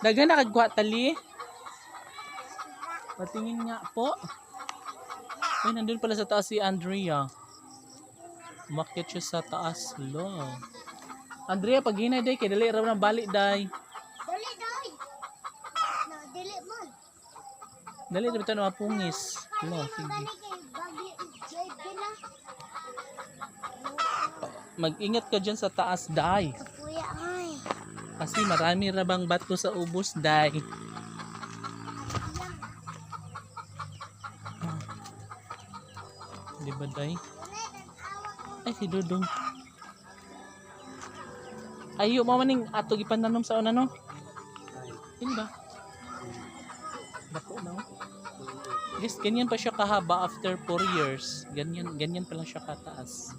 Daghan na kagwa tali. Patingin nga po. Ay, nandun pala sa taas si Andrea. Umakyat siya sa taas. Lo. Andrea, pag hinay day, kay dali raw ng balik day. Dali, day. No, dili man. Dali rin ito na mapungis. Lo, sige. Mag-ingat ka dyan sa taas, day. Kapuya, ay. Kasi marami rabang bato sa ubos, day. Di ba, day? Ay, si Dudong. Ayo, mamaning ato gipananom sa una, no? Yun ba? Dako na, no? Yes, ganyan pa siya kahaba after 4 years. Ganyan pa lang siya kataas.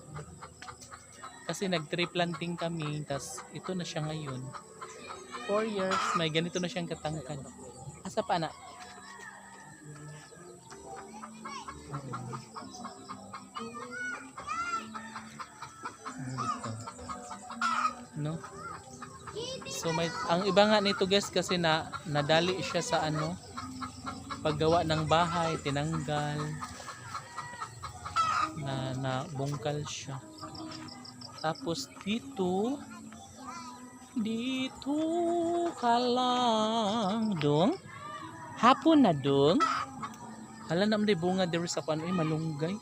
Kasi nag-tree planting kami, tas ito na siya ngayon. 4 years, may ganito na siyang katangkad. Asa pa na? No? So may ang iba nga nito guys kasi nadali siya sa ano paggawa ng bahay, tinanggal na bungkal siya. Tapos dito ka lang dong. Hapon na dong. Hala na may bunga there sa pan malunggay.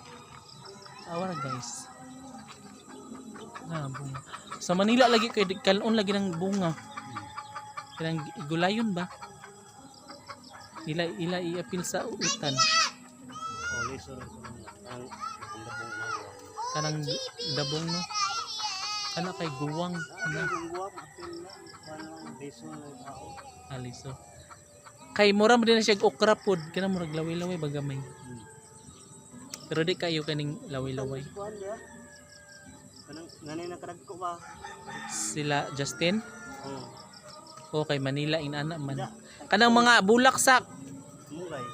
Awa guys. Bunga. Sa Manila lagi kay kalon lagi ng bunga. Kanang gulayon ba? Ila i-apil sa utan. Kanang dabong no. Kana kay guwang na. Aliso. Kay mura mo din na siya okra pod, kana murag laway-laway bagamay. Pero di kayo kaning laway-laway. Nanay na karagko ba? Sila Justin? Oo. Okay, Manila inana man. Kanang mga bulaksak. Kamunggay.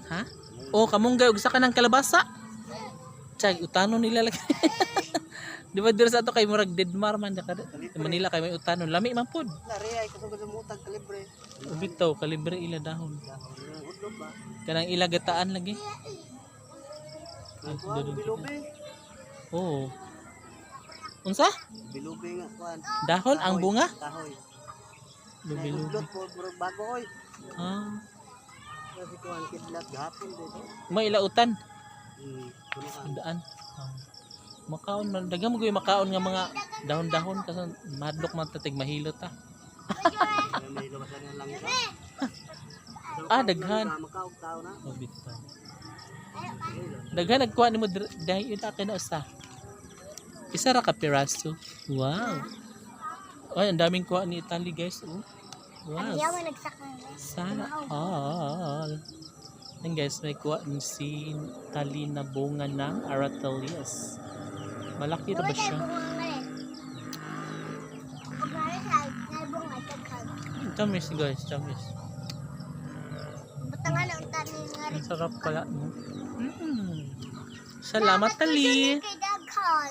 Ha? Oh, kamunggay ug sa kanang kalabasa. Tsag utanon nila lagi. Di ba dito sa ato kay murag Dedmar man kada. Manila kay may utanon, lami man pod. Lari ay kasugod sa mutag kalibre. Ubitaw kalibre ila dahon. Udlog ba? Kanang ila gataan lagi. Bilubi. Oo. Unsa? Bilubi nga kuan. Dahon ang bunga? Kahoy. Lubi-lubi. Udlog po murag bago oy. Ah, Kasi kuan kidlat gahapon dito. may ilautan. Kuno ka. Daan. Makaon man daghang mo gyud makaon nga mga dahon-dahon kasi madlok man tatig mahilot ta. May labasan ng langit. Daghan. Makaog tao na. Oh, bitaw. Daghan nagkuha nimo dahil ita kay na usa. Isa ra ka piraso. Wow. Ay, ang daming kuha ni Italy, guys. Oh. Wow. Ayaw mo nagsaka. Sana all. And guys, may kuha ni si Italy na bunga ng Aracelias. Malaki na ba siya? Tamis guys, tamis. Butangan ang tanin nga rin. Ang sarap pala. Salamat Tali. Kay daghan.